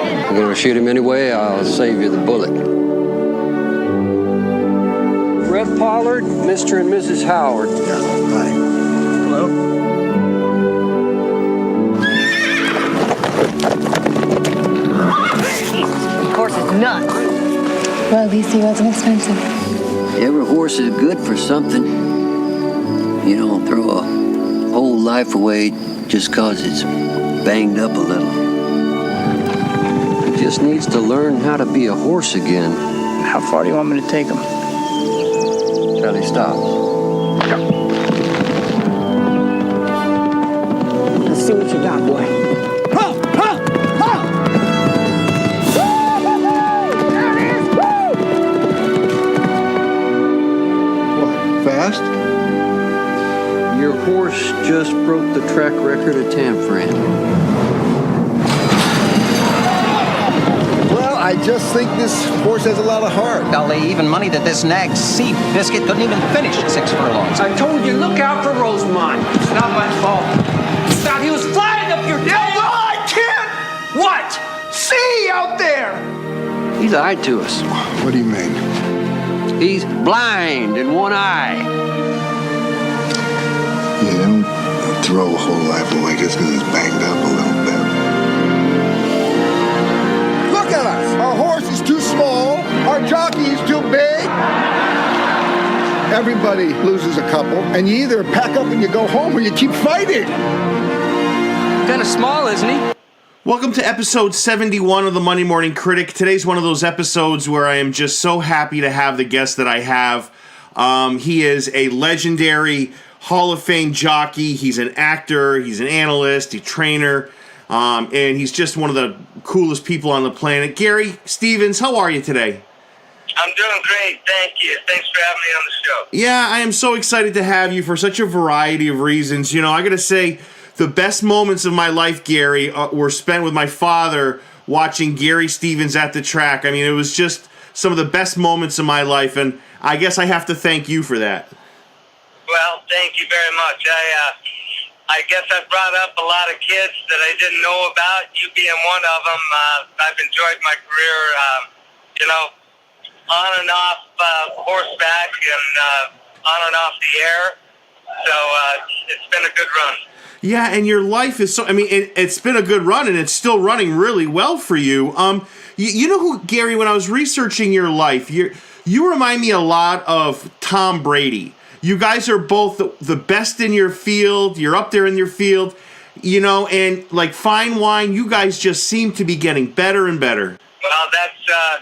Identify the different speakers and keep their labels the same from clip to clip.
Speaker 1: You're going to shoot him anyway, I'll save you the bullet. Red Pollard, Mr. and Mrs. Howard.
Speaker 2: Yeah, hi. Hello.
Speaker 3: Of course, it's nuts.
Speaker 4: Well, at least he wasn't expensive.
Speaker 5: Every horse is good for something. You don't throw a whole life away just 'cause it's banged up a little.
Speaker 1: He just needs to learn how to be a horse again.
Speaker 3: How far do you want me to take him?
Speaker 1: Till he stops.
Speaker 3: Let's see what you got, boy.
Speaker 2: Fast?
Speaker 1: Your horse just broke the track record at Tanfran.
Speaker 2: Well, I just think this horse has a lot of heart.
Speaker 6: I'll lay even money that this nag Seabiscuit couldn't even finish 6 furlongs.
Speaker 3: I told you, look out for Rosemont. It's not my fault. Thought he was flying up your
Speaker 7: Yeah, well, I can't.
Speaker 3: What?
Speaker 7: See out there.
Speaker 1: He lied to us.
Speaker 2: What do you mean?
Speaker 1: He's blind in one eye.
Speaker 2: Yeah, don't throw a whole life away just 'cause it's banged up a little bit. Look at us! Our horse is too small, our jockey is too big. Everybody loses a couple, and you either pack up and you go home or you keep fighting.
Speaker 3: Kind of small, isn't he?
Speaker 8: Welcome to episode 71 of the Monday Morning Critic. Today's one of those episodes where I am just so happy to have the guest that I have. He is a legendary Hall of Fame jockey. He's an actor, he's an analyst, a trainer, and he's just one of the coolest people on the planet. Gary Stevens, how are you today?
Speaker 9: I'm doing great, thank you. Thanks for having me on the show.
Speaker 8: Yeah, I am so excited to have you for such a variety of reasons. You know, I gotta say, the best moments of my life, Gary, were spent with my father watching Gary Stevens at the track. I mean, it was just some of the best moments of my life, and I guess I have to thank you for that.
Speaker 9: Well, thank you very much. I guess I brought up a lot of kids that I didn't know about, you being one of them. I've enjoyed my career, on and off horseback and on and off the air. So it's been a good run.
Speaker 8: Yeah, and your life is so, I mean, it's been a good run, and it's still running really well for you. You know who, Gary, when I was researching your life, you remind me a lot of Tom Brady. You guys are both the best in your field. You're up there in your field, you know, and like fine wine, you guys just seem to be getting better and better.
Speaker 9: Well, that's a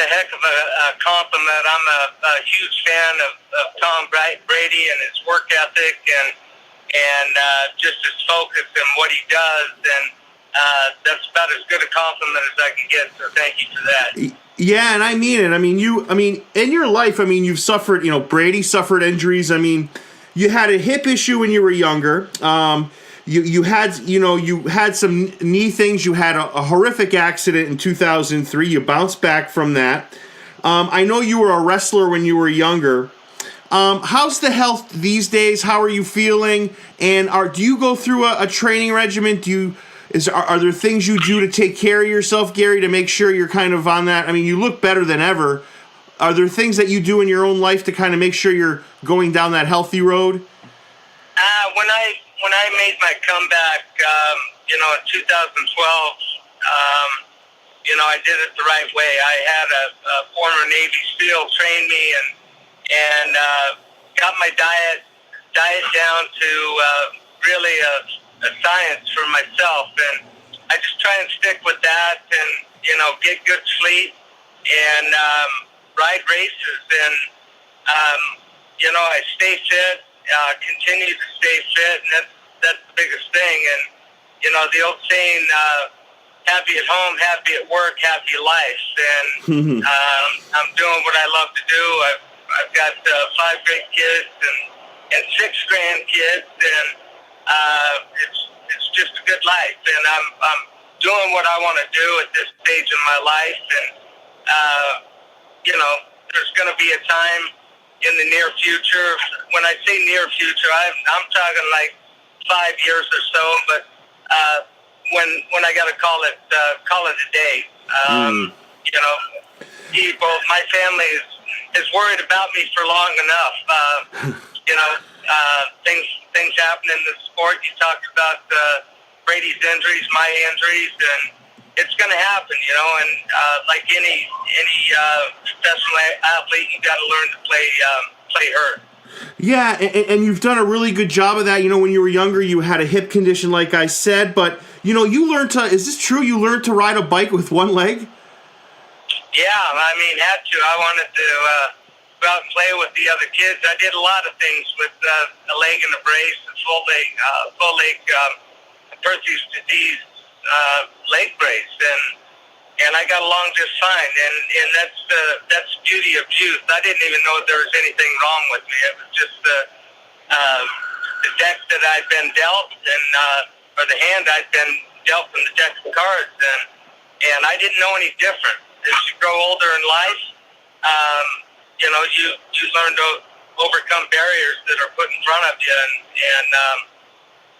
Speaker 9: heck of a compliment. I'm a huge fan of Tom Brady and his work ethic and just his focus and what he does, and that's about as good a compliment as I can get, so thank you for that.
Speaker 8: Yeah, and I mean it. I mean, in your life, I mean, you've suffered, you know, Brady suffered injuries. I mean, you had a hip issue when you were younger. You had some knee things. You had a horrific accident in 2003. You bounced back from that. I know you were a wrestler when you were younger. How's the health these days? How are you feeling? And do you go through a training regimen? Are there things you do to take care of yourself, Gary, to make sure you're kind of on that? I mean, you look better than ever. Are there things that you do in your own life to kind of make sure you're going down that healthy road?
Speaker 9: When I made my comeback, in 2012, I did it the right way. I had a former Navy SEAL train me and got my diet down to really a science for myself, and I just try and stick with that, and get good sleep and ride races, and I stay fit, continue to stay fit, and that's the biggest thing. And the old saying, happy at home, happy at work, happy life, and I'm doing what I love to do. I've got 5 great kids and 6 grandkids, and it's just a good life. And I'm doing what I want to do at this stage in my life. And there's going to be a time in the near future. When I say near future, I'm talking like 5 years or so. But when I got to call it a day. You know, my family is worried about me for long enough. You know, things happen in the sport. You talked about Brady's injuries, my injuries, and it's going to happen. You know, and like any professional athlete, you got to learn to play hurt.
Speaker 8: Yeah, and you've done a really good job of that. You know, when you were younger, you had a hip condition, like I said, but, you know, you learned to, is this true? You learned to ride a bike with one leg?
Speaker 9: Yeah, I mean, had to. I wanted to go out and play with the other kids. I did a lot of things with a leg and a brace, a full leg Perthes disease leg brace, and I got along just fine. And that's the beauty of youth. I didn't even know there was anything wrong with me. It was just the deck that I'd been dealt, and or the hand I'd been dealt from the deck of cards, and I didn't know any different. As you grow older in life, you know, you learn to overcome barriers that are put in front of you, and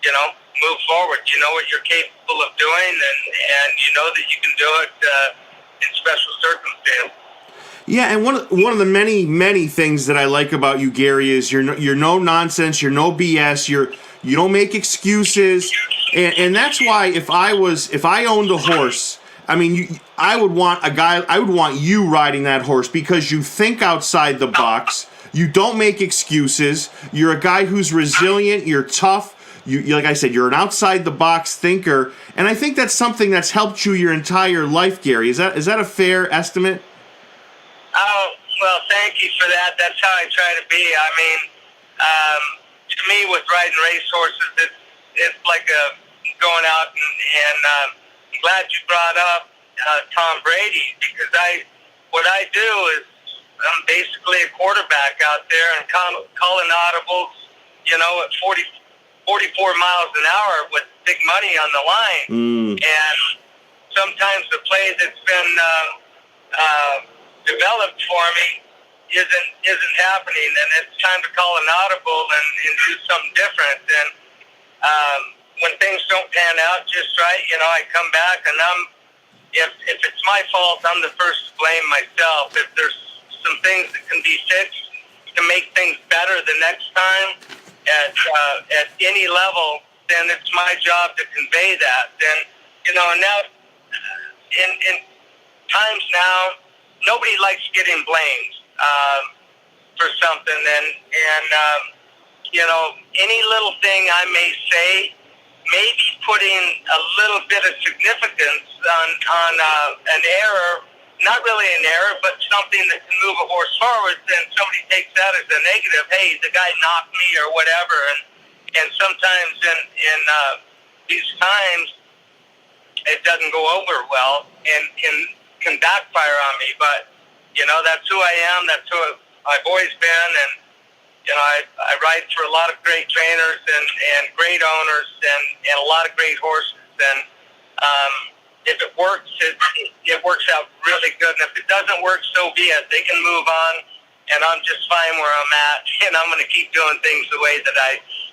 Speaker 9: you know, move forward. You know what you're capable of doing, and you know that you can do it in special circumstances.
Speaker 8: Yeah, and one of the many things that I like about you, Gary, is you're no nonsense, you're no BS, you don't make excuses, and that's why if I owned a horse, I mean, I would want you riding that horse because you think outside the box. You don't make excuses. You're a guy who's resilient. You're tough. You like I said, you're an outside the box thinker, and I think that's something that's helped you your entire life, Gary. Is that a fair estimate?
Speaker 9: Oh, well, thank you for that. That's how I try to be. I mean, to me, with riding racehorses, it's like going out and I'm glad you brought up Tom Brady, because what I do is I'm basically a quarterback out there and calling audibles, you know, at 44 miles an hour with big money on the line. And sometimes the play that's been developed for me isn't happening, and it's time to call an audible and do something different. And when things don't pan out just right, you know, I come back and if it's my fault, I'm the first to blame myself. If there's some things that can be fixed to make things better the next time at any level, then it's my job to convey that. And, you know, and now in times now, nobody likes getting blamed for something, and you know, any little thing I may say, maybe putting a little bit of significance on an error, not really an error, but something that can move a horse forward, then somebody takes that as a negative. Hey, the guy knocked me or whatever, and sometimes in these times it doesn't go over well and can backfire on me. But you know, that's who I am. That's who I've always been, and you know, I ride for a lot of great trainers and great owners and a lot of great horses. And if it works, it works out really good. And if it doesn't work, so be it. They can move on, and I'm just fine where I'm at. And I'm going to keep doing things the way that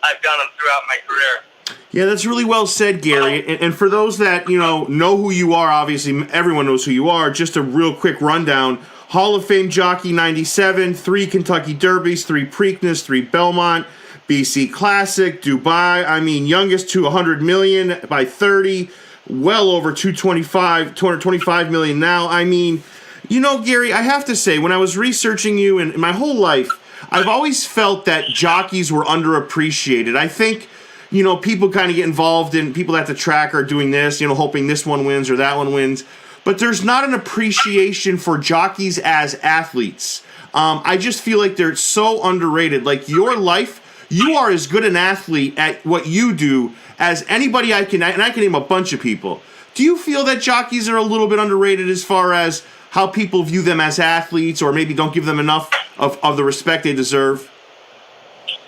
Speaker 9: I've done them throughout my career.
Speaker 8: Yeah, that's really well said, Gary. And for those that, you know who you are, obviously everyone knows who you are, just a real quick rundown. Hall of Fame jockey, 97, 3 Kentucky Derbies, 3 Preakness, 3 Belmont, BC Classic, Dubai. I mean, youngest to 100 million by 30, well over 225 million now. I mean, you know, Gary, I have to say, when I was researching you and my whole life, I've always felt that jockeys were underappreciated. I think, you know, people kind of get involved in, people at the track are doing this, you know, hoping this one wins or that one wins. But there's not an appreciation for jockeys as athletes. I just feel like they're so underrated. Like your life, you are as good an athlete at what you do as anybody I can name a bunch of people. Do you feel that jockeys are a little bit underrated as far as how people view them as athletes, or maybe don't give them enough of the respect they deserve?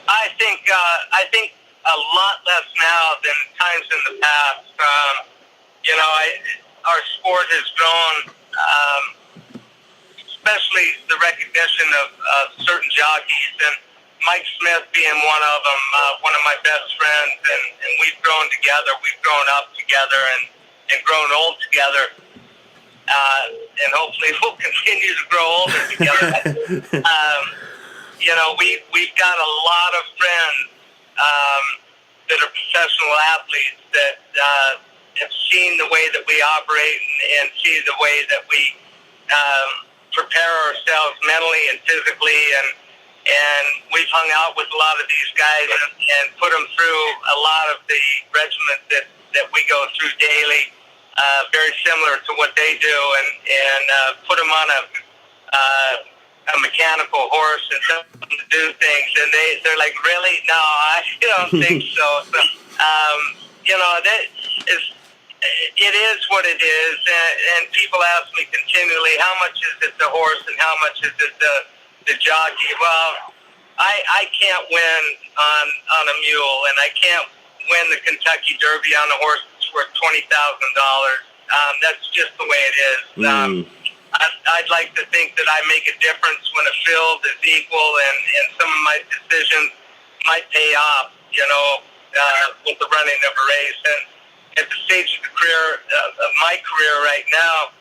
Speaker 9: I think a lot less now than times in the past. You know, our sport has grown, especially the recognition of certain jockeys. And Mike Smith being one of them, one of my best friends, and we've grown together. We've grown up together and grown old together. And hopefully we'll continue to grow older together. We've got a lot of friends that are professional athletes that have seen the way that we operate and see the way that we prepare ourselves mentally and physically, and we've hung out with a lot of these guys and put them through a lot of the regimens that we go through daily. Very similar to what they do, and put them on a mechanical horse and tell them to do things, and they're like, really? No, I don't think so. So, it is what it is, and people ask me continually, how much is it the horse and how much is it the jockey? Well, I can't win on a mule, and I can't win the Kentucky Derby on a horse worth $20,000. That's just the way it is. I'd like to think that I make a difference when a field is equal, and some of my decisions might pay off, with the running of a race. And at the stage of the career of my career right now,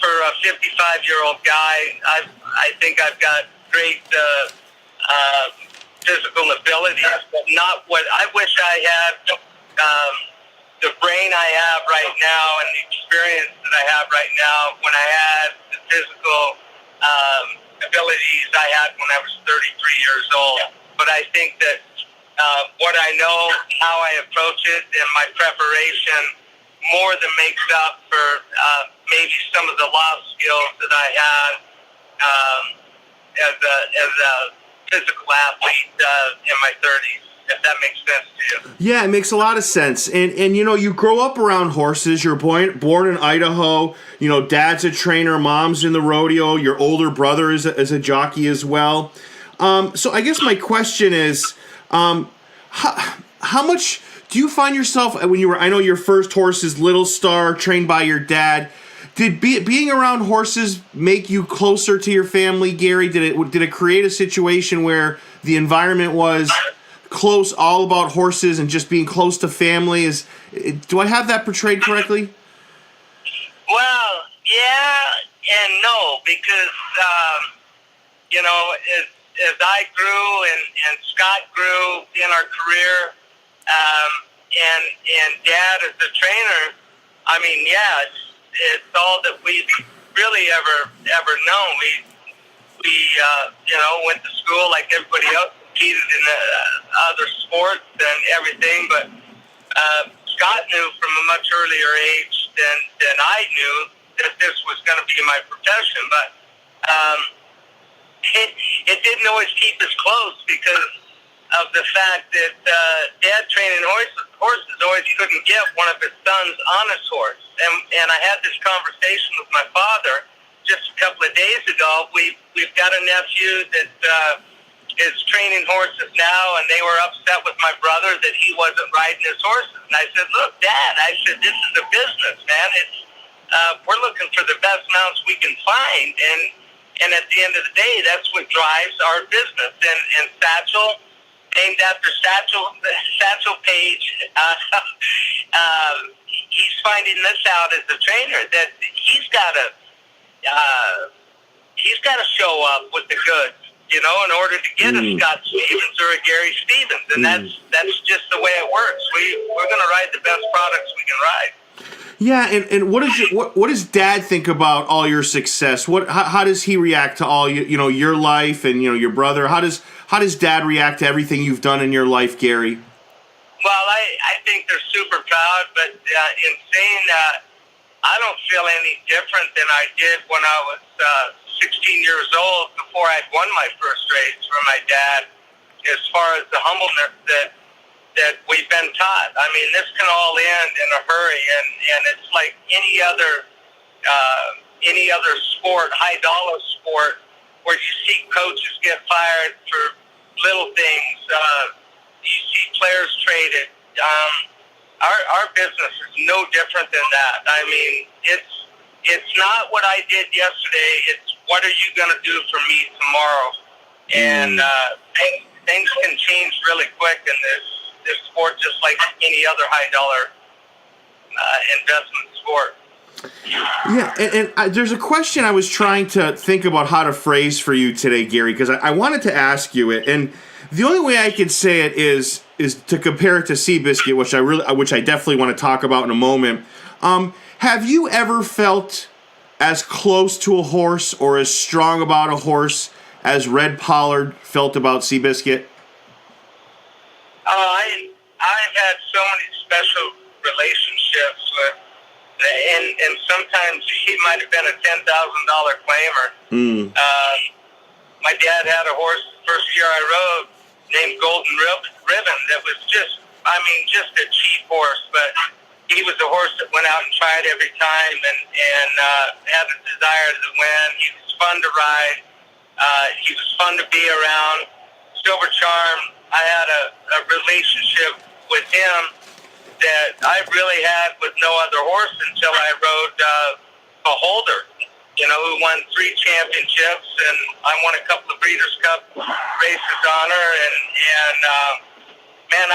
Speaker 9: for a 55-year-old guy, I think I've got great physical abilities, but not what I wish I had. The brain I have right now and the experience that I have right now when I had the physical abilities I had when I was 33 years old. But I think that what I know, how I approach it, and my preparation more than makes up for maybe some of the lost skills that I had as a physical athlete in my 30s. If that makes sense to you.
Speaker 8: Yeah, it makes a lot of sense. And you grow up around horses. You're born in Idaho. Dad's a trainer, mom's in the rodeo. Your older brother is a jockey as well. So I guess my question is, how much do you find yourself when you were? I know your first horse is Little Star, trained by your dad. Did being around horses make you closer to your family, Gary? Did it create a situation where the environment was close, all about horses and just being close to family? Do I have that portrayed correctly?
Speaker 9: Well, yeah and no, because as I grew and Scott grew in our career, and Dad as a trainer, I mean, yeah, it's all that we've really ever known. We went to school like everybody else, competed in other sports and everything, but Scott knew from a much earlier age than I knew that this was going to be my profession. But it didn't always keep us close because of the fact that Dad training horses always couldn't get one of his sons on his horse. And I had this conversation with my father just a couple of days ago. We've got a nephew that is training horses now, and they were upset with my brother that he wasn't riding his horses. And I said, look, Dad, this is a business, man. It's we're looking for the best mounts we can find, and at the end of the day, that's what drives our business. And Satchel, named after Satchel Paige, he's finding this out as a trainer that he's got to show up with the goods, in order to get a Scott Stevens or a Gary Stevens, and that's just the way it works. We're going to ride the best products we can ride.
Speaker 8: Yeah, and what does Dad think about all your success? How does he react to all your life and your brother? How does Dad react to everything you've done in your life, Gary?
Speaker 9: Well, I think they're super proud, but in saying that, I don't feel any different than I did when I was 16 years old before I'd won my first race from my dad, as far as the humbleness that we've been taught. I mean, this can all end in a hurry, and it's like any other sport, high dollar sport, where you see coaches get fired for little things. You see players traded. Our business is no different than that. I mean, it's not what I did yesterday. It's what are you going to do for me tomorrow? and things can change really quick in this sport, just like any other high dollar investment sport.
Speaker 8: Yeah, and there's a question I was trying to think about how to phrase for you today, Gary, because I wanted to ask you it, and the only way I could say it is to compare it to Seabiscuit, which I definitely want to talk about in a moment. Have you ever felt as close to a horse or as strong about a horse as Red Pollard felt about Seabiscuit?
Speaker 9: I've had so many special relationships with, and sometimes he might have been a $10,000 claimer. My dad had a horse the first year I rode named Golden Ribbon that was just a cheap horse, but he was a horse that went out and tried every time and had a desire to win. He was fun to ride. He was fun to be around. Silver Charm, I had a relationship with him that I really had with no other horse until I rode a Holder, who won 3 championships, and I won a couple of Breeders' Cup races on her, and man,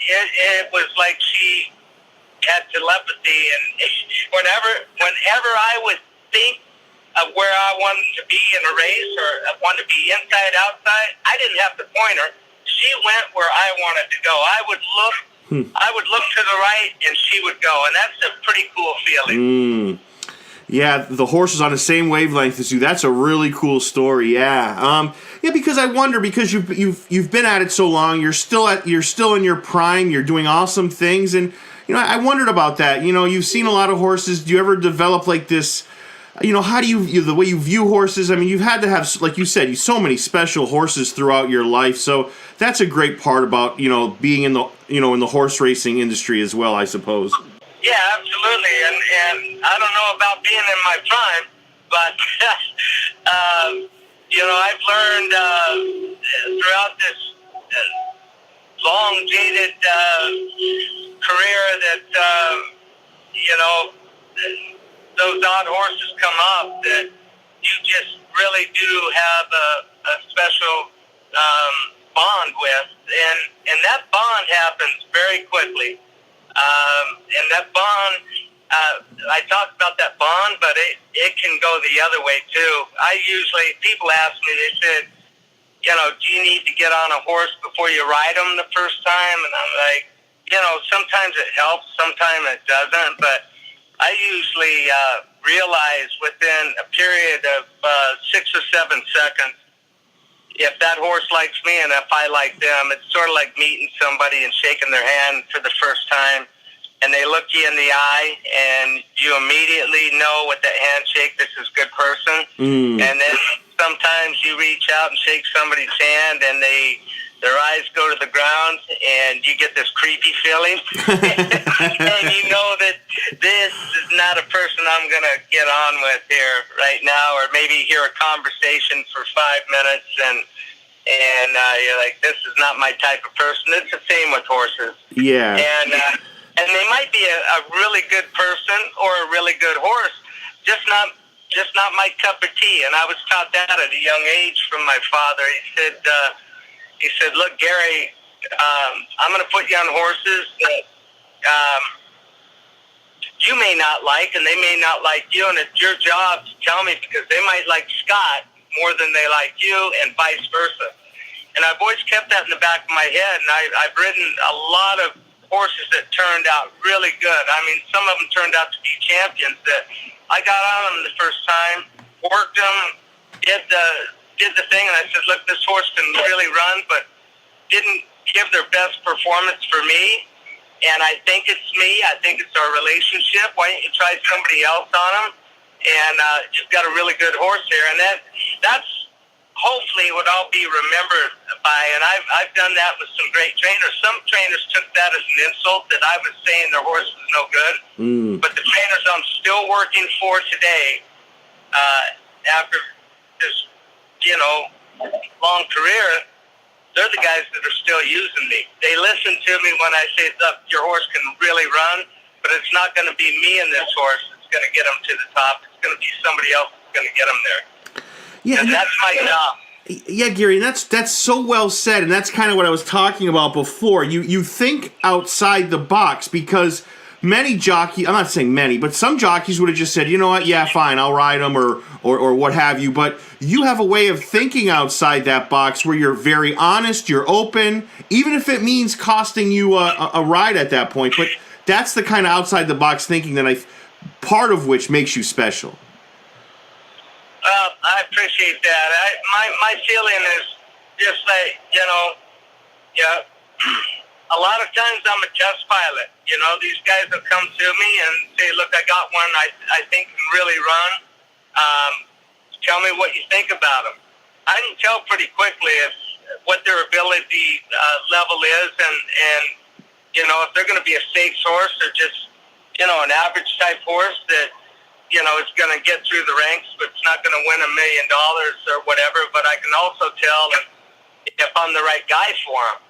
Speaker 9: it was like she had telepathy, and whenever I would think of where I wanted to be in a race, or I wanted to be inside, outside, I didn't have to point her. She went where I wanted to go. I would look to the right, and she would go, and that's a pretty cool feeling.
Speaker 8: Yeah, the horse is on the same wavelength as you. That's a really cool story. Yeah, because I wonder, because you've been at it so long, you're still in your prime. You're doing awesome things, and I wondered about that. You've seen a lot of horses. Do you ever develop like this? How do you the way you view horses? I mean, you've had to have, like you said, so many special horses throughout your life. So that's a great part about being in the in the horse racing industry as well, I suppose.
Speaker 9: Yeah, absolutely, and I don't know about being in my prime, but I've learned throughout this long jaded career that those odd horses come up that you just really do have a special bond with, and that bond happens very quickly. And that bond, I talked about that bond, but it can go the other way too. People ask me, they said, do you need to get on a horse before you ride them the first time? And I'm like, sometimes it helps, sometimes it doesn't, but I usually realize within a period of 6 or 7 seconds if that horse likes me and if I like them. It's sort of like meeting somebody and shaking their hand for the first time, and they look you in the eye, and you immediately know with that handshake, this is a good person. And then sometimes you reach out and shake somebody's hand, and their eyes go to the ground, and you get this creepy feeling. And you know that this is not a person I'm going to get on with here right now, or maybe hear a conversation for 5 minutes, and you're like, this is not my type of person. It's the same with horses.
Speaker 8: Yeah.
Speaker 9: And they might be a really good person or a really good horse, just not my cup of tea. And I was taught that at a young age from my father. He said, look, Gary, I'm going to put you on horses that you may not like, and they may not like you, and it's your job to tell me, because they might like Scott more than they like you, and vice versa. And I've always kept that in the back of my head, and I've ridden a lot of horses that turned out really good. I mean, some of them turned out to be champions that I got on them the first time, worked them, did the thing, and I said, look, this horse can really run, but didn't give their best performance for me, and I think it's me. I think it's our relationship. Why don't you try somebody else on them? And you've got a really good horse here, and that's hopefully what I'll be remembered by. And I've done that with some great trainers. Some trainers took that as an insult, that I was saying their horse was no good. But the trainers I'm still working for today, after this, long career, they're the guys that are still using me. They listen to me when I say, look, your horse can really run, but it's not going to be me and this horse that's going to get him to the top. It's going to be somebody else that's going to get him there.
Speaker 8: Yeah,
Speaker 9: and that's my job.
Speaker 8: Yeah, Gary, and that's so well said, and that's kind of what I was talking about before. You think outside the box, because many jockeys, I'm not saying many, but some jockeys would have just said, you know what, yeah, fine, I'll ride them or what have you. But you have a way of thinking outside that box where you're very honest, you're open, even if it means costing you a ride at that point. But that's the kind of outside the box thinking that part of which makes you special.
Speaker 9: I appreciate that. My feeling is just that, a lot of times I'm a test pilot. These guys will come to me and say, look, I got one I think can really run. Tell me what you think about them. I can tell pretty quickly what their ability level is, and if they're going to be a stakes horse or just, an average type horse that, it's going to get through the ranks, but it's not going to win $1 million or whatever. But I can also tell if I'm the right guy for them.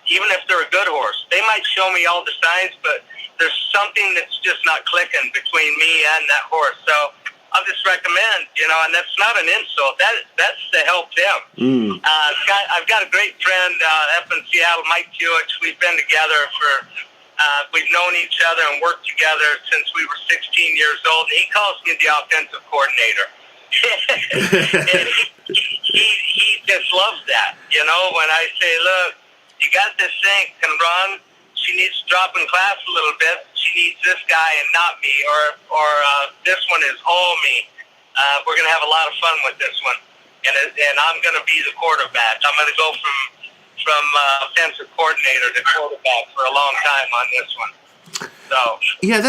Speaker 9: Even if they're a good horse, they might show me all the signs, but there's something that's just not clicking between me and that horse. So I'll just recommend, and that's not an insult. That's to help them. I've got a great friend up in Seattle, Mike Hewitt. We've been together we've known each other and worked together since we were 16 years old. And he calls me the offensive coordinator. And he just loves that, when I say, look, you got this thing, can run. She needs to drop in class a little bit. She needs this guy and not me, or this one is all me. We're going to have a lot of fun with this one. And I'm going to be the quarterback. I'm going to go from offensive coordinator to quarterback for a long time on this one. So
Speaker 8: yeah,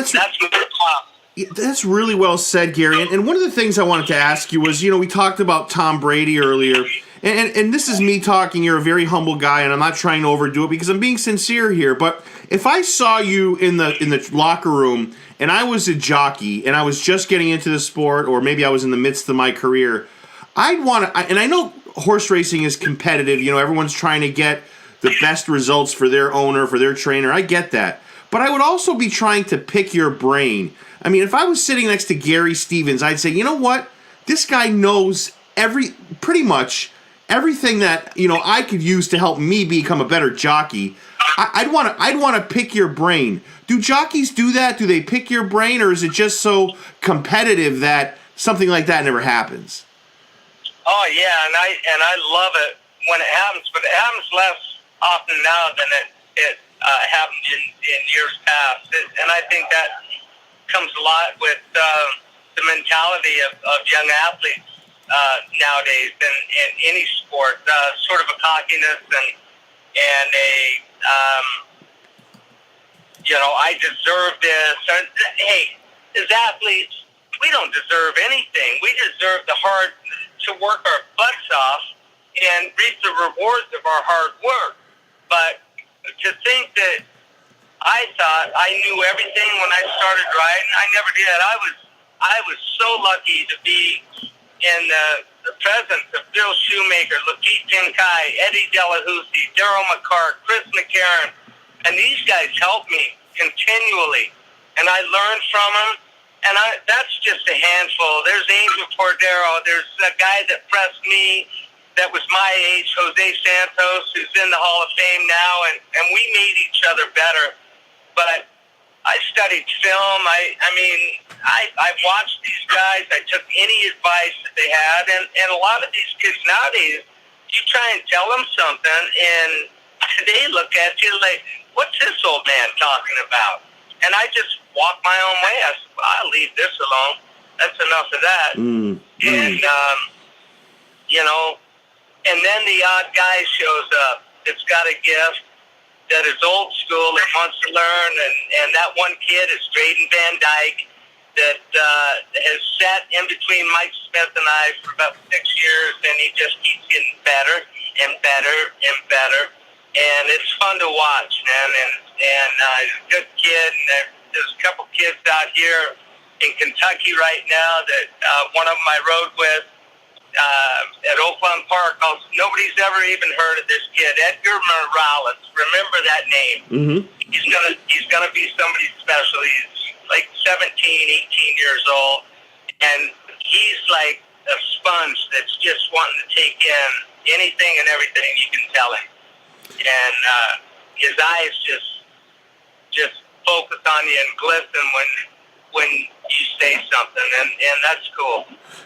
Speaker 8: that's really well said, Gary. And one of the things I wanted to ask you was, we talked about Tom Brady earlier, and this is me talking. You're a very humble guy, and I'm not trying to overdo it because I'm being sincere here. But if I saw you in the locker room and I was a jockey and I was just getting into the sport, or maybe I was in the midst of my career, I'd want to. And I know horse racing is competitive. Everyone's trying to get the best results for their owner, for their trainer. I get that. But I would also be trying to pick your brain. I mean, if I was sitting next to Gary Stevens, I'd say, you know what? This guy knows pretty much everything that, I could use to help me become a better jockey. I'd want to pick your brain. Do jockeys do that? Do they pick your brain, or is it just so competitive that something like that never happens?
Speaker 9: Oh yeah, and I love it when it happens, but it happens less often now than it happened in years past. And I think that comes a lot with the mentality of young athletes nowadays in any sport, sort of a cockiness and a I deserve this. Hey, as athletes, we don't deserve anything. We deserve to work our butts off and reap the rewards of our hard work. But to think that I thought I knew everything when I started riding, I never did. I was so lucky to be in the presence of Bill Shoemaker, Lafitte Dinkai, Eddie Delahousie, Darryl McCart, Chris McCarron, and these guys helped me continually, and I learned from them. And that's just a handful. There's Angel Cordero. There's a guy that pressed me that was my age, Jose Santos, who's in the Hall of Fame now, and we made each other better. But I studied film. I watched these guys. I took any advice that they had. And a lot of these kids nowadays, you try and tell them something, and they look at you like, what's this old man talking about? And I just walk my own way. I said, well, I'll leave this alone. That's enough of that. And, and then the odd guy shows up that's got a gift that is old school and wants to learn. And that one kid is Drayden Van Dyke that has sat in between Mike Smith and I for about 6 years, and he just keeps getting better and better and better. And it's fun to watch, man. And he's a good kid. And there's a couple kids out here in Kentucky right now that one of them I rode with at Oakland Park. Nobody's ever even heard of this kid, Edgar Morales. Remember that name. Mm-hmm. He's gonna be somebody special. He's like 17, 18 years old, and he's like a sponge that's just wanting to take in anything and everything you can tell him. And his eyes just focus on you and glisten when you say something, and that's cool.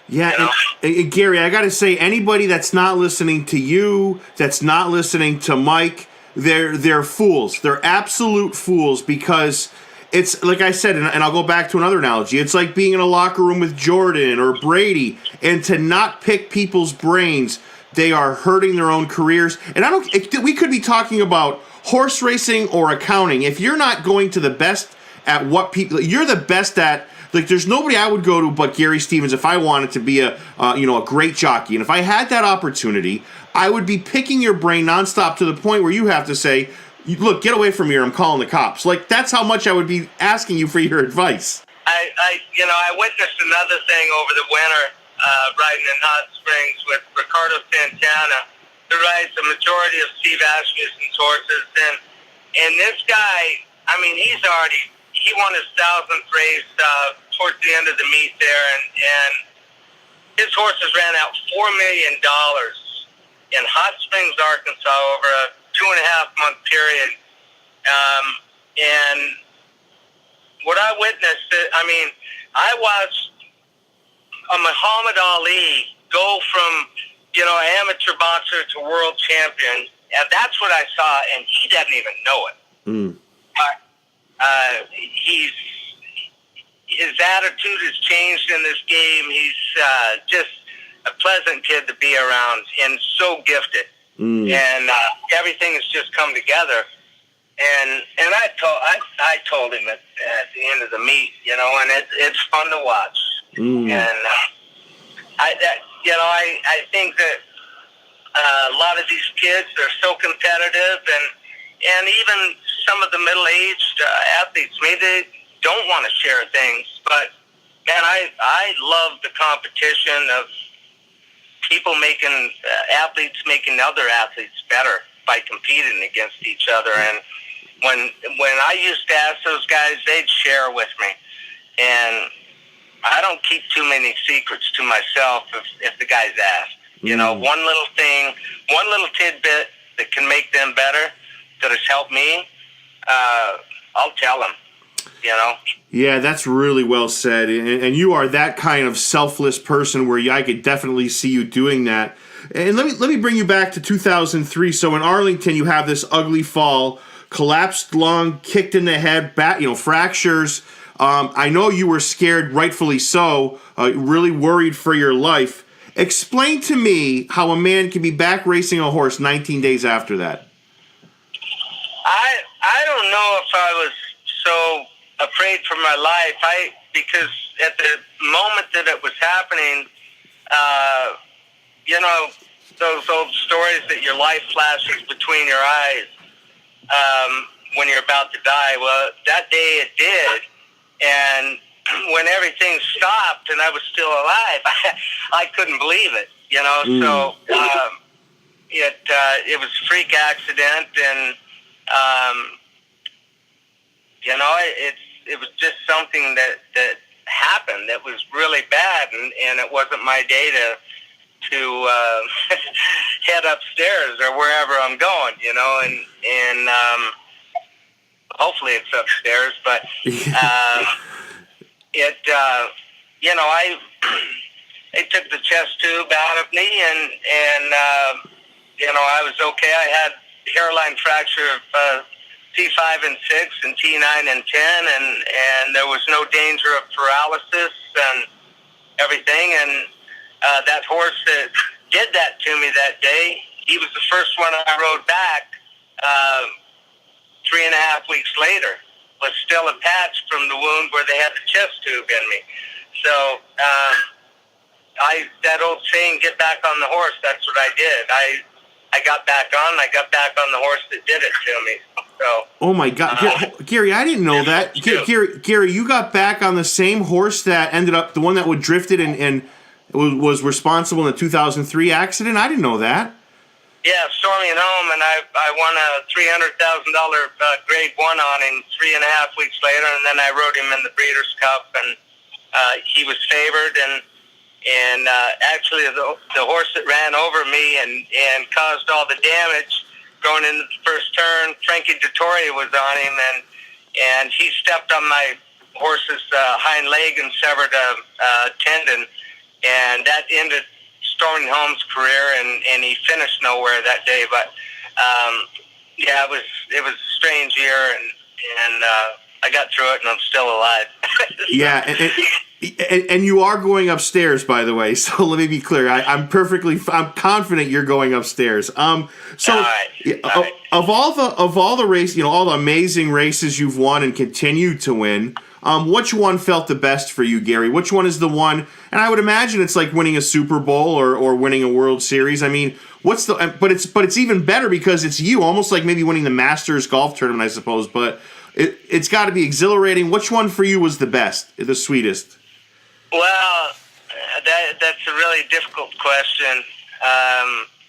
Speaker 8: Yeah,
Speaker 9: You know?
Speaker 8: and Gary, I got to say, anybody that's not listening to you, that's not listening to Mike, they're fools. They're absolute fools, because it's like I said, and I'll go back to another analogy. It's like being in a locker room with Jordan or Brady, and to not pick people's brains, they are hurting their own careers. And we could be talking about horse racing or accounting. If you're not going to the best at what people, you're the best at. Like, there's nobody I would go to but Gary Stevens if I wanted to be a great jockey. And if I had that opportunity, I would be picking your brain nonstop to the point where you have to say, look, get away from here, I'm calling the cops. Like, that's how much I would be asking you for your advice.
Speaker 9: I witnessed another thing over the winter, riding in Hot Springs with Ricardo Santana, who rides the majority of Seabiscuit's horses. And this guy, I mean, he won his 1,000th race towards the end of the meet there, and his horses ran out $4 million in Hot Springs, Arkansas, over a 2.5-month period. And what I witnessed, I watched a Muhammad Ali go from, amateur boxer to world champion, and that's what I saw, and he doesn't even know it. His attitude has changed in this game. He's just a pleasant kid to be around, and so gifted. And everything has just come together. And I told him at the end of the meet, and it's fun to watch. And I think that a lot of these kids are so competitive, and even some of the middle-aged athletes, maybe they don't want to share things, but man, I love the competition of people making athletes making other athletes better by competing against each other. And when I used to ask those guys, they'd share with me, and I don't keep too many secrets to myself if the guys ask. One little thing, one little tidbit that can make them better, that has helped me, I'll tell them.
Speaker 8: Yeah, that's really well said, and you are that kind of selfless person where I could definitely see you doing that. And let me bring you back to 2003. So in Arlington, you have this ugly fall, collapsed lung, kicked in the head, fractures. I know you were scared, rightfully so, really worried for your life. Explain to me how a man can be back racing a horse 19 days after that.
Speaker 9: I don't know if I was so afraid for my life. Because at the moment that it was happening, those old stories that your life flashes between your eyes when you're about to die. Well, that day it did, and when everything stopped and I was still alive, I couldn't believe it. So it was a freak accident, and it was just something that happened that was really bad, and it wasn't my day to head upstairs or wherever I'm going, and hopefully it's upstairs, but they took the chest tube out of me, and I was okay. I had hairline fracture of T5 and 6 and T9 and 10, and there was no danger of paralysis and everything. And that horse that did that to me that day, he was the first one I rode back 3.5 weeks later, was still a patch from the wound where they had the chest tube in me. So that old saying, get back on the horse, that's what I did. I got back on. I got back on the horse that did it to me. So. Oh my God,
Speaker 8: Gary! I didn't know that. Gary, you got back on the same horse that ended up the one that would drifted and was responsible in the 2003 accident. I didn't know that.
Speaker 9: Yeah, storming home, and I won a $300,000 grade 1 on him 3.5 weeks later, and then I rode him in the Breeders' Cup, and he was favored, and And actually, the horse that ran over me and caused all the damage going into the first turn, Frankie Dettori was on him, and he stepped on my horse's hind leg and severed a tendon, and that ended Stormy Holmes' career, and he finished nowhere that day. But yeah, it was a strange year, and I got through it, and I'm still alive.
Speaker 8: Yeah, and you are going upstairs, by the way. So let me be clear. I'm confident you're going upstairs. So
Speaker 9: All right.
Speaker 8: of all the race, all the amazing races you've won and continue to win, which one felt the best for you, Gary? Which one is the one? And I would imagine it's like winning a Super Bowl or winning a World Series. I mean, but it's even better because it's you, almost like maybe winning the Masters golf tournament, I suppose. But it's got to be exhilarating. Which one for you was the best, the sweetest?
Speaker 9: Well, that's a really difficult question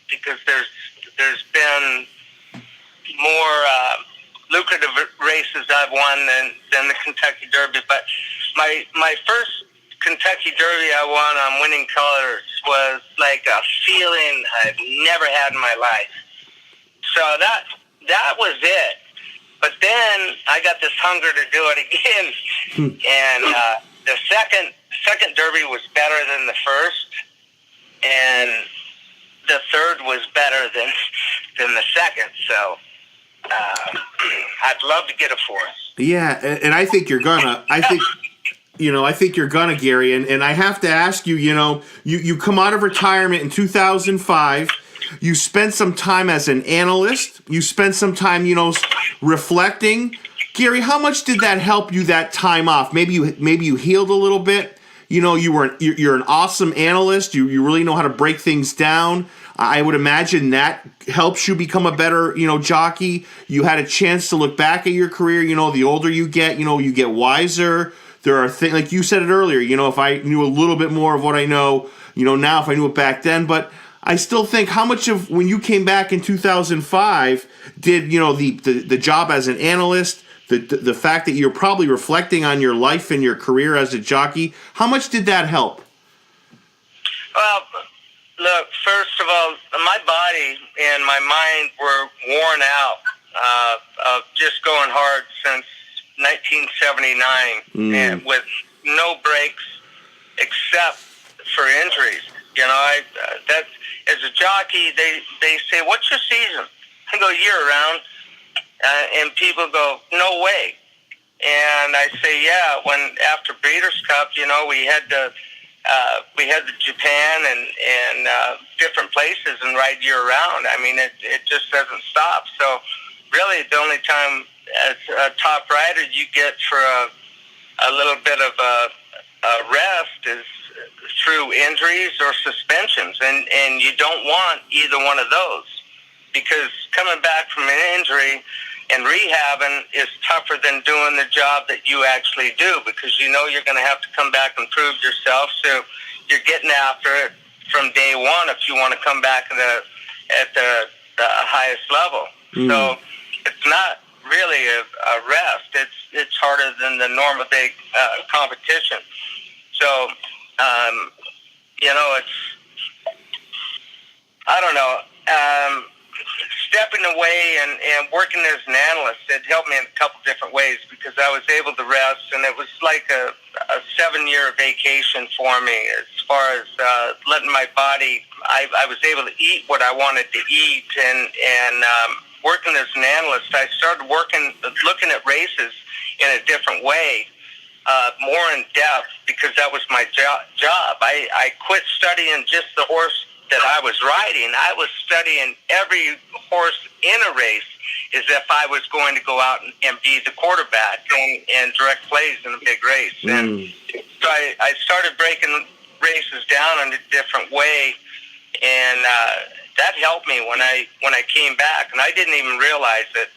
Speaker 9: because there's been more lucrative races I've won than the Kentucky Derby. But my first Kentucky Derby I won on winning colors was like a feeling I've never had in my life. So that was it. But then I got this hunger to do it again, and the second Derby was better than the first, and the third was better than the second. So I'd love to get a fourth. Yeah,
Speaker 8: and I think you're gonna. I think you're gonna, Gary. And I have to ask you. You come out of retirement in 2005. You spent some time as an analyst. You spent some time, reflecting. Gary, how much did that help you, that time off? Maybe you healed a little bit. You're an awesome analyst. You really know how to break things down. I would imagine that helps you become a better, jockey. You had a chance to look back at your career. The older you get, you get wiser. There are things, like you said it earlier, if I knew a little bit more of what I know, now, if I knew it back then. But I still think, how much of when you came back in 2005 did the job as an analyst, the fact that you're probably reflecting on your life and your career as a jockey, how much did that help?
Speaker 9: Well, look, first of all, my body and my mind were worn out of just going hard since 1979 and with no breaks except for injuries. That's, as a jockey, they say, "What's your season?" I go, "Year round," and people go, "No way." And I say, "Yeah." When after Breeders' Cup, we had to Japan and different places and ride year round. I mean, it just doesn't stop. So really, the only time as a top rider you get for a little bit of a rest is through injuries or suspensions, and you don't want either one of those, because coming back from an injury and rehabbing is tougher than doing the job that you actually do, because you're going to have to come back and prove yourself. So you're getting after it from day one if you want to come back at the highest level. So it's not really a rest. It's harder than the normal day competition. So I don't know. Stepping away and working as an analyst, it helped me in a couple different ways, because I was able to rest, and it was like a 7-year vacation for me as far as letting my body. I was able to eat what I wanted to eat, and working as an analyst, I started looking at races in a different way. More in depth, because that was my job. I quit studying just the horse that I was riding. I was studying every horse in a race as if I was going to go out and be the quarterback and direct plays in a big race. And so I started breaking races down in a different way, and that helped me when I came back. And I didn't even realize it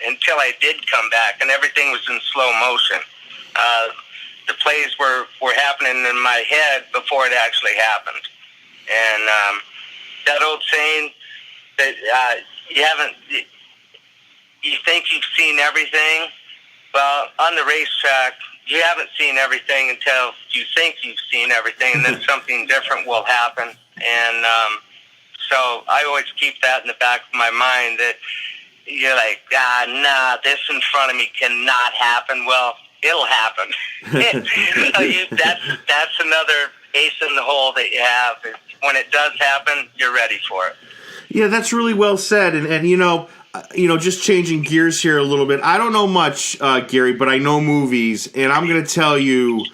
Speaker 9: until I did come back, and everything was in slow motion. The plays were happening in my head before it actually happened. And that old saying that you think you've seen everything. Well, on the racetrack, you haven't seen everything until you think you've seen everything, and then something different will happen. And so I always keep that in the back of my mind, that you're like, nah, this in front of me cannot happen. Well, it'll happen. That's another ace in the hole that you have. When it does happen, you're ready for it.
Speaker 8: Yeah, that's really well said. And just changing gears here a little bit. I don't know much, Gary, but I know movies, and I'm going to tell you,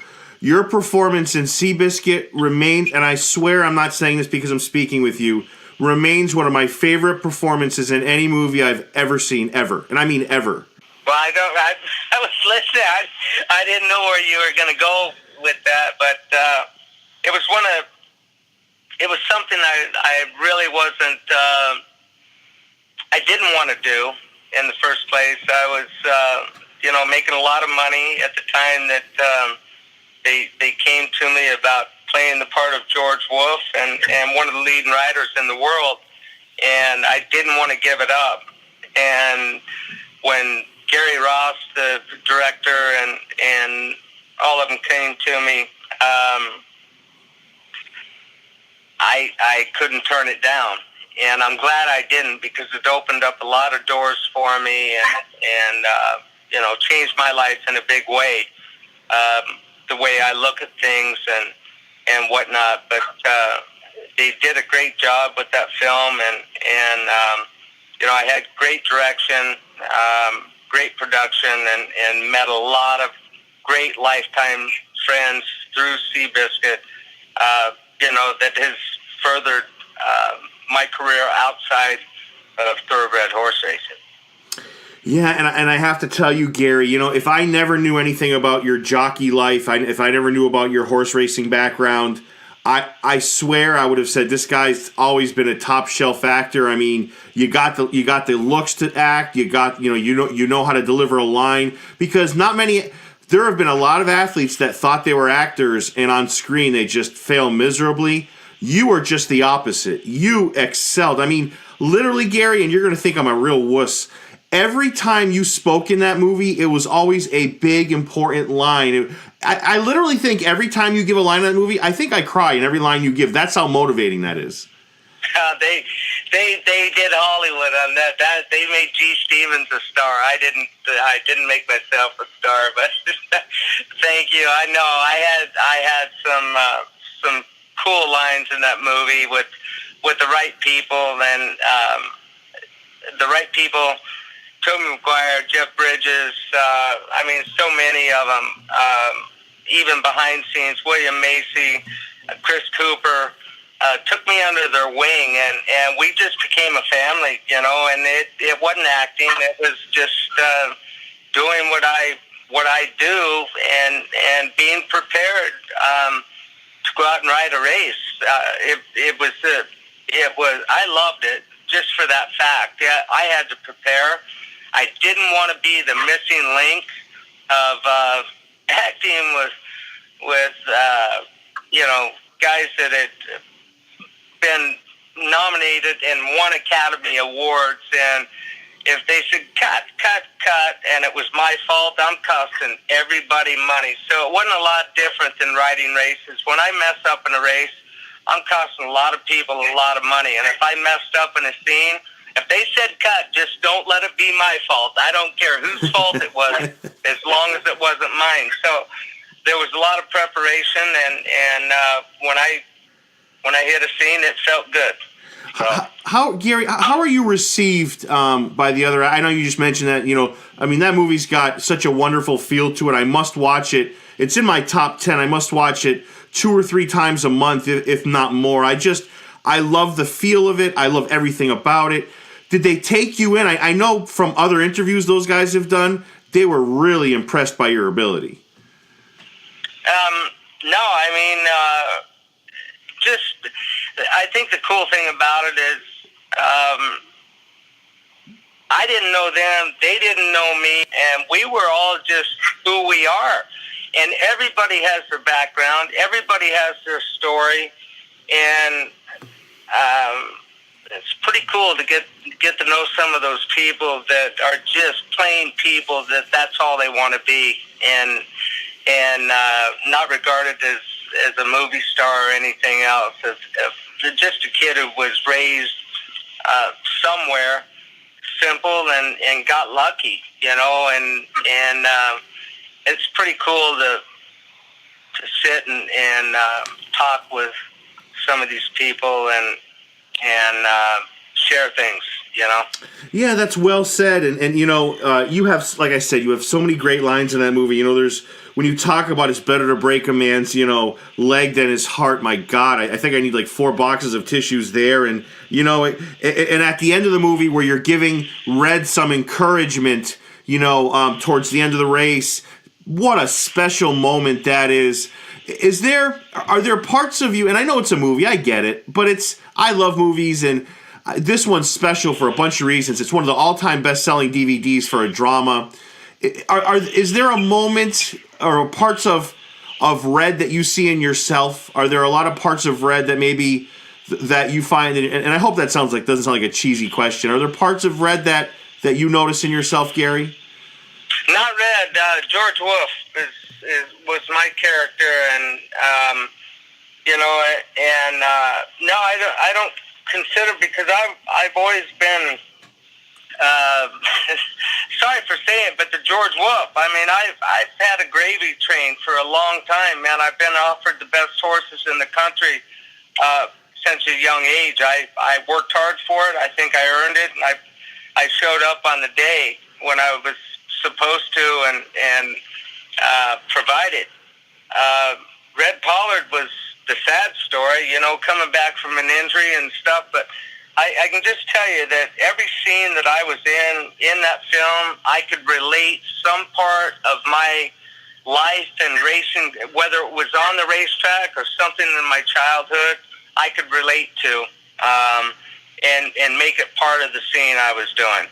Speaker 8: your performance in Seabiscuit remains, and I swear I'm not saying this because I'm speaking with you, remains one of my favorite performances in any movie I've ever seen, ever. And I mean ever.
Speaker 9: Well, I was listening. I didn't know where you were going to go with that, but it was something I really wasn't, I didn't want to do in the first place. I was, making a lot of money at the time that they came to me about playing the part of George Wolfe and one of the leading riders in the world, and I didn't want to give it up. And when Gary Ross, the director, and all of them came to me, I couldn't turn it down. And I'm glad I didn't, because it opened up a lot of doors for me and changed my life in a big way, the way I look at things and whatnot. But they did a great job with that film, and I had great direction, great production, and met a lot of great lifetime friends through Seabiscuit, that has furthered my career outside of thoroughbred horse racing.
Speaker 8: Yeah, and I have to tell you, Gary, if I never knew anything about your jockey life, if I never knew about your horse racing background, I swear I would have said this guy's always been a top shelf actor. I mean, you got the looks to act. You know how to deliver a line, because there have been a lot of athletes that thought they were actors, and on screen they just fail miserably. You were just the opposite. You excelled. I mean, literally, Gary, and you're going to think I'm a real wuss, every time you spoke in that movie, it was always a big, important line. I literally think every time you give a line in that movie, I think I cry in every line you give. That's how motivating that is.
Speaker 9: They did Hollywood on that. They made G. Stevens a star. I didn't make myself a star, but thank you. I know I had some cool lines in that movie with the right people, and the right people. Toby McGuire, Jeff Bridges, so many of them, even behind scenes, William Macy, Chris Cooper, took me under their wing, and we just became a family, and it wasn't acting, it was just doing what I do, and being prepared to go out and ride a race. It was I loved it just for that fact. Yeah, I had to prepare. I didn't want to be the missing link of acting with guys that had been nominated and won Academy Awards, and if they said cut, and it was my fault, I'm costing everybody money. So it wasn't a lot different than riding races. When I mess up in a race, I'm costing a lot of people a lot of money, and if I messed up in a scene, if they said cut, just don't let it be my fault. I don't care whose fault it was, as long as it wasn't mine. So there was a lot of preparation, and when I hit a scene, it felt good. So.
Speaker 8: Gary, how are you received by the other? I know you just mentioned that, that movie's got such a wonderful feel to it. I must watch it. It's in my top 10. I must watch it 2 or 3 times a month, if not more. I love the feel of it. I love everything about it. Did they take you in? I know from other interviews those guys have done, they were really impressed by your ability.
Speaker 9: No, I think the cool thing about it is I didn't know them, they didn't know me, and we were all just who we are. And everybody has their background, everybody has their story, and it's pretty cool to get to know some of those people that are just plain people that's all they want to be. And and not regarded as a movie star or anything else. As just a kid who was raised somewhere simple and got lucky, and it's pretty cool to sit and talk with some of these people and share things,
Speaker 8: Yeah, that's well said. And you have, like I said, you have so many great lines in that movie. There's, when you talk about it's better to break a man's, leg than his heart, my God, I think I need like 4 boxes of tissues there. And, and at the end of the movie where you're giving Red some encouragement, towards the end of the race, what a special moment that is. Are there parts of you, and I know it's a movie, I get it, but I love movies, and this one's special for a bunch of reasons. It's one of the all-time best-selling DVDs for a drama. Is there a moment or parts of Red that you see in yourself? Are there a lot of parts of Red that maybe that you find, and I hope that doesn't sound like a cheesy question, are there parts of Red that you notice in yourself, Gary?
Speaker 9: Not Red. George Wolfe was my character, and no, I don't consider, because I've always been sorry for saying it, but the George Wolfe. I mean, I've had a gravy train for a long time, man. I've been offered the best horses in the country since a young age. I worked hard for it. I think I earned it, and I showed up on the day when I was supposed to and provided. Red Pollard was the sad story, coming back from an injury and stuff, but I can just tell you that every scene that I was in that film, I could relate some part of my life and racing, whether it was on the racetrack or something in my childhood, I could relate to, and make it part of the scene I was doing.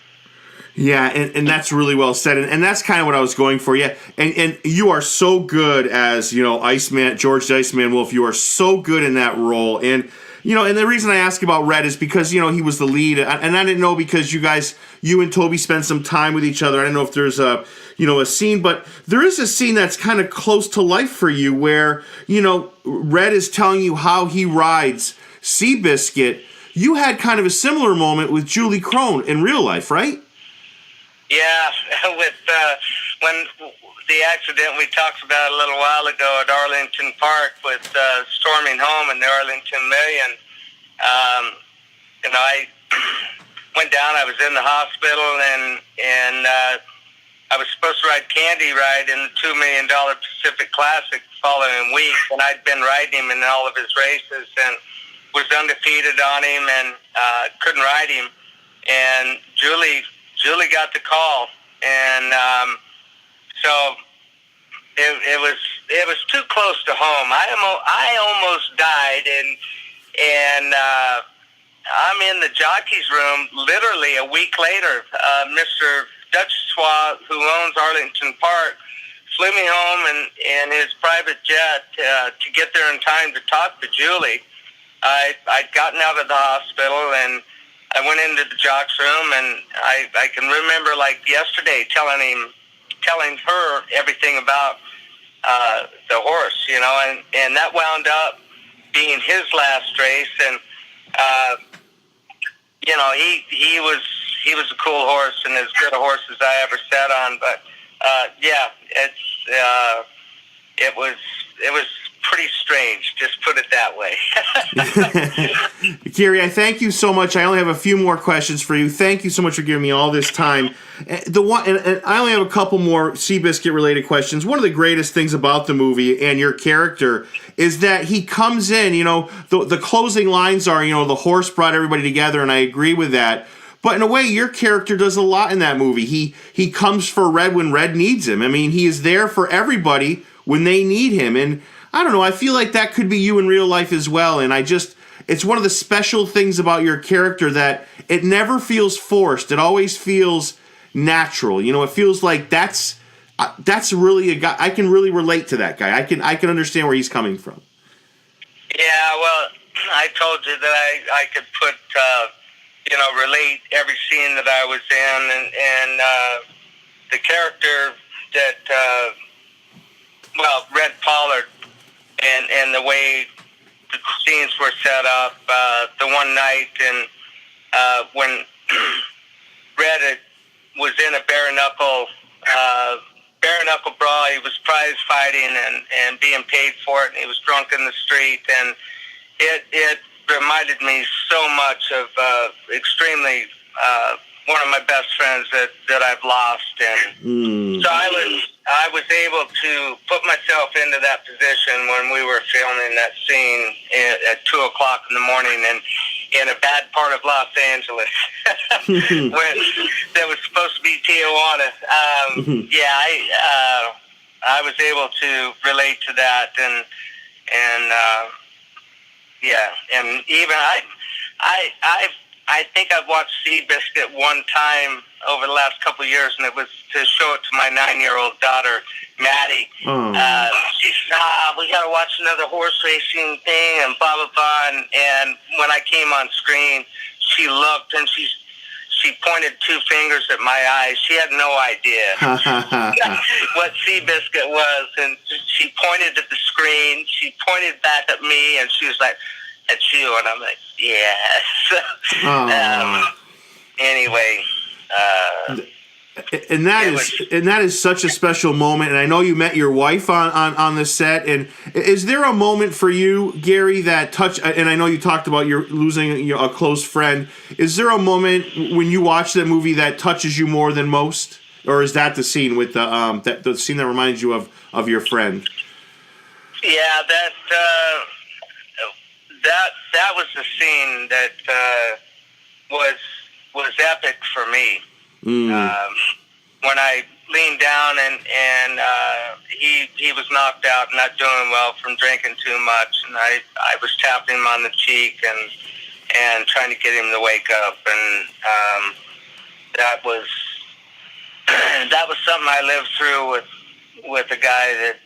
Speaker 8: Yeah, and that's really well said, and that's kind of what I was going for. Yeah, and you are so good as George the Iceman Wolfe. You are so good in that role, and and the reason I ask about Red is because he was the lead, and I didn't know, because you and Toby spent some time with each other. I don't know if there's a scene, but there is a scene that's kind of close to life for you, where Red is telling you how he rides Seabiscuit. You had kind of a similar moment with Julie Crone in real life, right?
Speaker 9: Yeah, with when the accident we talked about a little while ago at Arlington Park with storming home in the Arlington Million. I went down. I was in the hospital, and I was supposed to ride Candy Ride in the $2 million Pacific Classic the following week, and I'd been riding him in all of his races and was undefeated on him, and couldn't ride him. And Julie got the call, and so it was too close to home. I almost died, and I'm in the jockey's room literally a week later. Mr. Dutchswa, who owns Arlington Park, flew me home in his private jet to get there in time to talk to Julie. I'd gotten out of the hospital, and I went into the jock's room, and I can remember like yesterday telling her everything about the horse, and that wound up being his last race, and he was a cool horse and as good a horse as I ever sat on. But it was pretty strange, just put it that way.
Speaker 8: Gary, I thank you so much. I only have a few more questions for you. Thank you so much for giving me all this time. And I only have a couple more Seabiscuit related questions. One of the greatest things about the movie and your character is that he comes in, the closing lines are, the horse brought everybody together, and I agree with that. But in a way, your character does a lot in that movie. He comes for Red when Red needs him. I mean, he is there for everybody when they need him. And I don't know, I feel like that could be you in real life as well. And it's one of the special things about your character that it never feels forced. It always feels natural. It feels like that's really a guy. I can really relate to that guy. I can understand where he's coming from.
Speaker 9: Yeah, well, I told you that I could put, relate every scene that I was in, and the character that Red Pollard, and the way the scenes were set up. The one night, and when Red was in a bare knuckle brawl, he was prize fighting and being paid for it, and he was drunk in the street, and it reminded me so much of extremely one of my best friends that I've lost, and so I was able to put myself into that position when we were filming that scene at 2:00 in the morning, and in a bad part of Los Angeles, when that was supposed to be Tijuana. I was able to relate to that, and even I think I've watched Seabiscuit one time over the last couple of years, and it was to show it to my 9-year-old daughter, Maddie. She said, we got to watch another horse racing thing, and blah, blah, blah. And when I came on screen, she looked, and she pointed 2 fingers at my eyes. She had no idea what Seabiscuit was, and she pointed at the screen. She pointed back at me, and she was like, "That's you," and I'm like, "Yes." Anyway,
Speaker 8: and that is such a special moment. And I know you met your wife on the set. And is there a moment for you, Gary, that touch? And I know you talked about your losing a close friend. Is there a moment when you watch that movie that touches you more than most, or is that the scene with the scene that reminds you of your friend?
Speaker 9: Yeah, that was the scene that was epic for me. When I leaned down and he was knocked out, not doing well from drinking too much, and I was tapping him on the cheek and trying to get him to wake up, and that was something I lived through with a guy that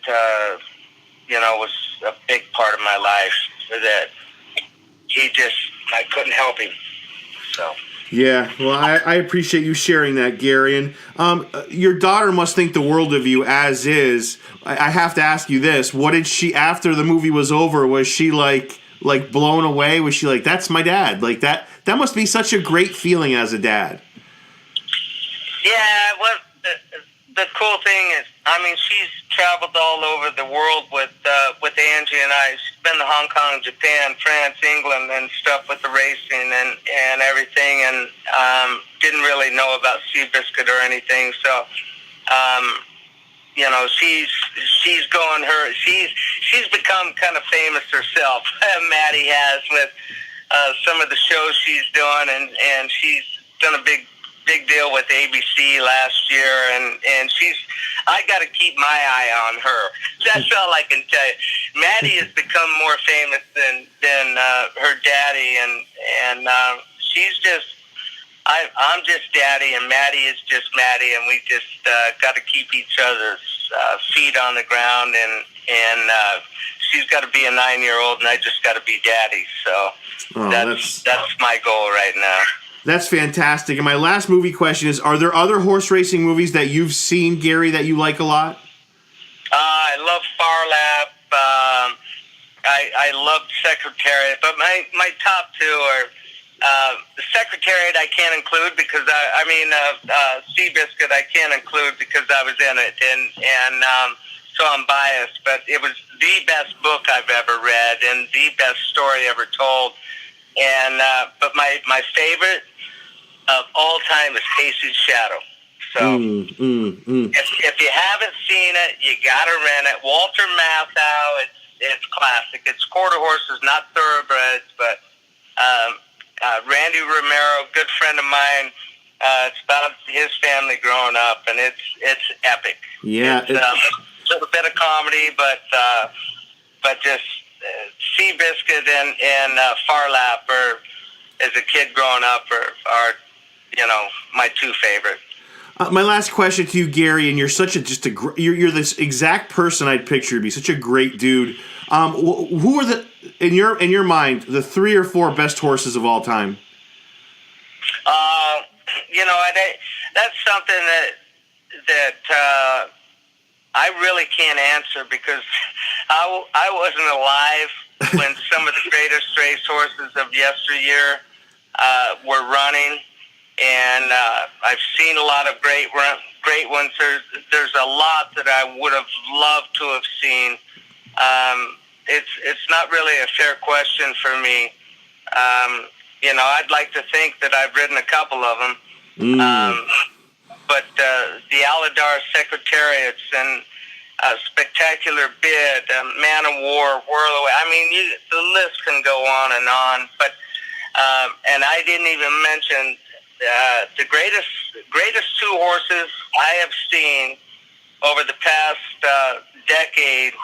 Speaker 9: was a big part of my life. That I couldn't help him. So.
Speaker 8: Yeah, well, I appreciate you sharing that, Gary. And your daughter must think the world of you, as is. I have to ask you this: what did she, after the movie was over, was she like blown away? Was she like, "That's my dad"? Like that must be such a great feeling as a dad.
Speaker 9: Yeah, well, the cool thing is, I mean, she's traveled all over the world with Angie and I. She's been to Hong Kong, Japan, France, England, and stuff with the racing and everything, and didn't really know about Seabiscuit or anything. So, she's going she's become kind of famous herself. Maddie has, with some of the shows she's doing, and she's done a big deal with ABC last year, and I got to keep my eye on her. That's all I can tell you. Maddie has become more famous than her daddy, and she's just, I'm just daddy, and Maddie is just Maddie, and we just got to keep each other's feet on the ground, and she's got to be a 9-year-old, and I just got to be daddy. So that's my goal right now.
Speaker 8: That's fantastic. And my last movie question is, are there other horse racing movies that you've seen, Gary, that you like a lot?
Speaker 9: I love Far Lap. I love Secretariat, but my top 2 are the Secretariat I can't include because Seabiscuit I can't include because I was in it, and so I'm biased. But it was the best book I've ever read and the best story ever told. And but my favorite of all time is Casey's Shadow. So if you haven't seen it, you gotta rent it. Walter Matthau, it's classic. It's quarter horses, not thoroughbreds, but Randy Romero, good friend of mine. It's about his family growing up, and it's epic.
Speaker 8: Yeah,
Speaker 9: it's a bit of comedy, but just Seabiscuit and Far Lap, as a kid growing up, are my 2 favorites.
Speaker 8: My last question to you, Gary, and you're such you're this exact person I'd picture to be, such a great dude. Who are in your mind the 3 or 4 best horses of all time?
Speaker 9: That's something that I really can't answer because I wasn't alive when some of the greatest racehorses of yesteryear were running, and I've seen a lot of great ones. There's a lot that I would have loved to have seen. It's not really a fair question for me. I'd like to think that I've ridden a couple of them. But the Aladar Secretariats and Spectacular Bid, Man of War, Whirl Away. I mean, the list can go on and on. But and I didn't even mention the greatest two horses I have seen over the past decade.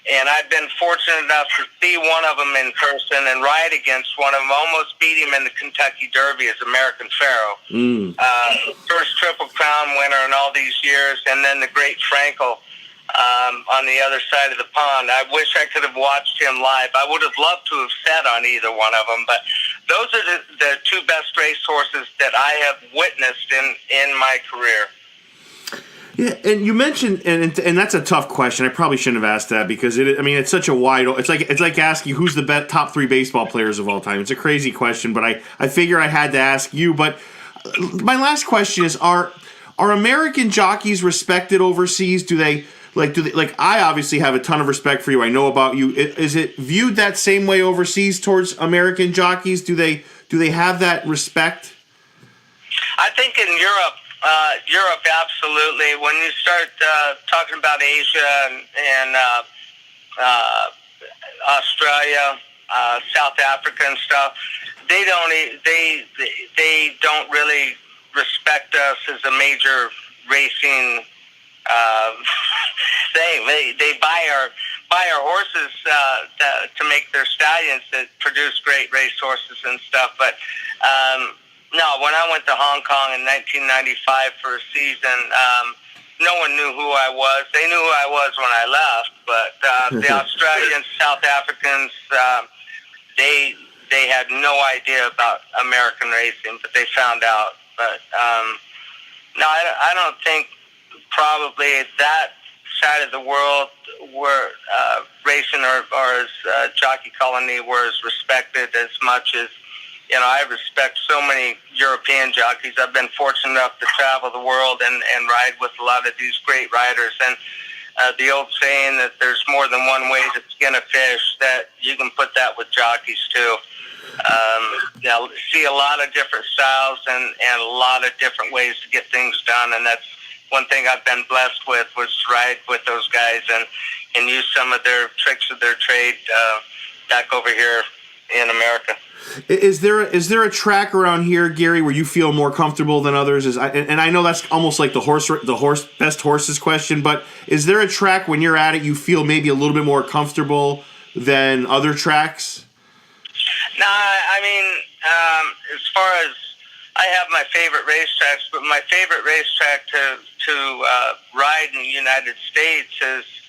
Speaker 9: And I've been fortunate enough to see one of them in person and ride against one of them. Almost beat him in the Kentucky Derby as American Pharaoh. First Triple Crown winner in all these years, and then the great Frankel on the other side of the pond. I wish I could have watched him live. I would have loved to have sat on either one of them, but those are the two best racehorses that I have witnessed in my career.
Speaker 8: Yeah, and you mentioned, and that's a tough question. I probably shouldn't have asked that because it's such a wide. It's like asking who's the top 3 baseball players of all time. It's a crazy question, but I figure I had to ask you. But my last question is: Are American jockeys respected overseas? Do they I obviously have a ton of respect for you. I know about you. Is it viewed that same way overseas towards American jockeys? Do they have that respect?
Speaker 9: I think in Europe, absolutely. When you start talking about Asia and Australia, South Africa, and stuff, they don't really respect us as a major racing thing. They buy our horses to make their stallions that produce great race horses and stuff, but. No, when I went to Hong Kong in 1995 for a season, no one knew who I was. They knew who I was when I left, but the Australians, South Africans, they had no idea about American racing, but they found out. But no, I don't think probably that side of the world were racing or as Jockey Colony were as respected as much as. I respect so many European jockeys. I've been fortunate enough to travel the world and ride with a lot of these great riders. And the old saying that there's more than one way to skin a fish, that you can put that with jockeys too. See a lot of different styles and a lot of different ways to get things done. And that's one thing I've been blessed with, was to ride with those guys and use some of their tricks of their trade back over here in America.
Speaker 8: Is there a track around here, Gary, where you feel more comfortable than others? And I know that's almost like the best horses question, but is there a track when you're at it you feel maybe a little bit more comfortable than other tracks?
Speaker 9: No, I mean, as far as I have my favorite racetracks, but my favorite racetrack to ride in the United States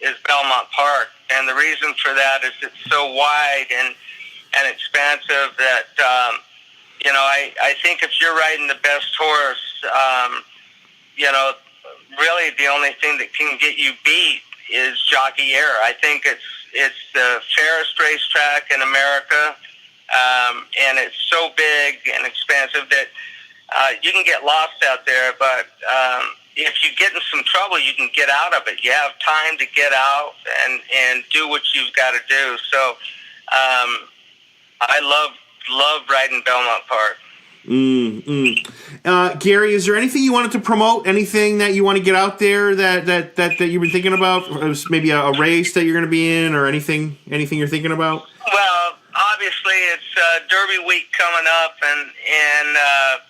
Speaker 9: is Belmont Park, and the reason for that is it's so wide and expansive that I think if you're riding the best horse, really the only thing that can get you beat is Jockey Air. I think it's the fairest racetrack in America, and it's so big and expansive that you can get lost out there. But if you get in some trouble, you can get out of it. You have time to get out and do what you've got to do. So. I love riding Belmont Park.
Speaker 8: Gary, is there anything you wanted to promote? Anything that you want to get out there that you've been thinking about? Maybe a race that you're going to be in, or anything you're thinking about?
Speaker 9: Well, obviously it's Derby week coming up, and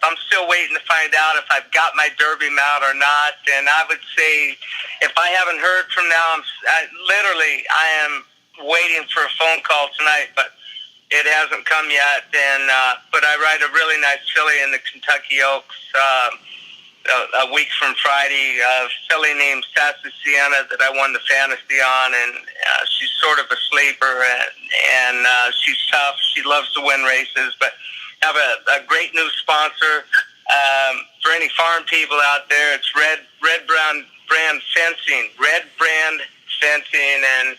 Speaker 9: I'm still waiting to find out if I've got my Derby mount or not. And I would say, if I haven't heard from now, I am waiting for a phone call tonight, but it hasn't come yet. And but I ride a really nice filly in the Kentucky Oaks a week from Friday, a filly named Sassy Sienna that I won the fantasy on, and she's sort of a sleeper, and she's tough. She loves to win races, but have a great new sponsor. For any farm people out there, it's Red Brown brand fencing, red brand fencing, and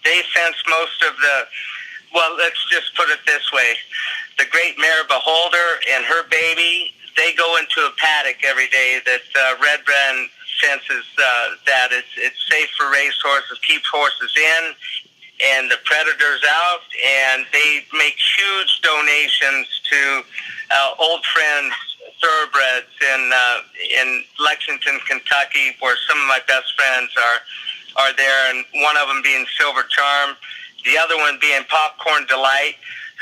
Speaker 9: they fence most of the, well, let's just put it this way. The great mare Beholder and her baby, they go into a paddock every day that red brand fences that it's safe for race horses, keeps horses in, and the predators out, and they make huge donations to old friends, thoroughbreds in Lexington, Kentucky, where some of my best friends are there, and one of them being Silver Charm, the other one being Popcorn Delight,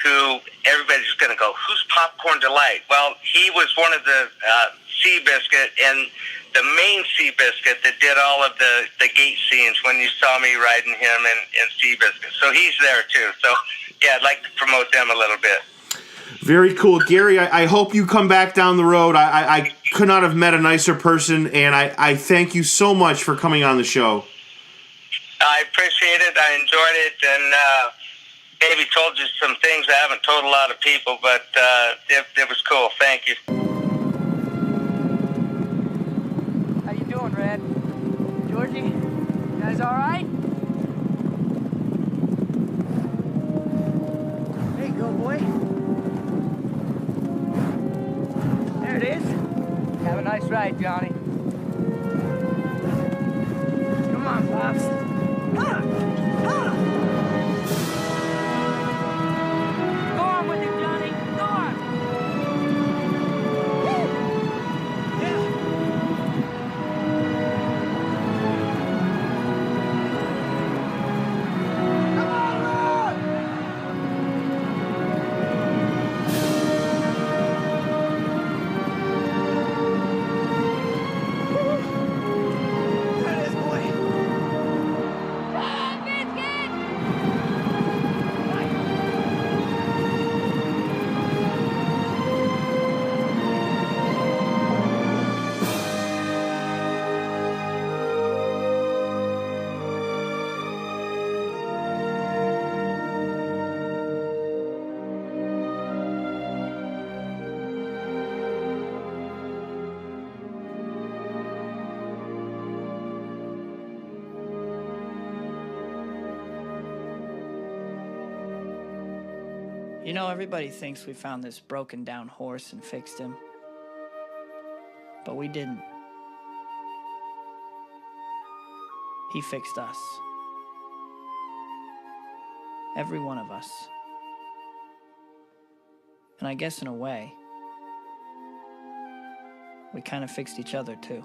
Speaker 9: who everybody's going to go, who's Popcorn Delight? Well, he was one of the Seabiscuit, and the main Seabiscuit that did all of the gate scenes when you saw me riding him in Seabiscuit. So he's there too. So yeah, I'd like to promote them a little bit.
Speaker 8: Very cool. Gary, I hope you come back down the road. I could not have met a nicer person, and I thank you so much for coming on the show.
Speaker 9: I appreciate it. I enjoyed it, and maybe told you some things I haven't told a lot of people, but it was cool. Thank you.
Speaker 3: How you doing, Red? Georgie? You guys all right? There you go, boy. There it is. Have a nice ride, Johnny. Come on, Pops. Go on with it, Johnny. Go on. Yeah. Come on, Lord. There it is, boy.
Speaker 10: You know, everybody thinks we found this broken down horse and fixed him. But we didn't. He fixed us. Every one of us. And I guess in a way, we kind of fixed each other too.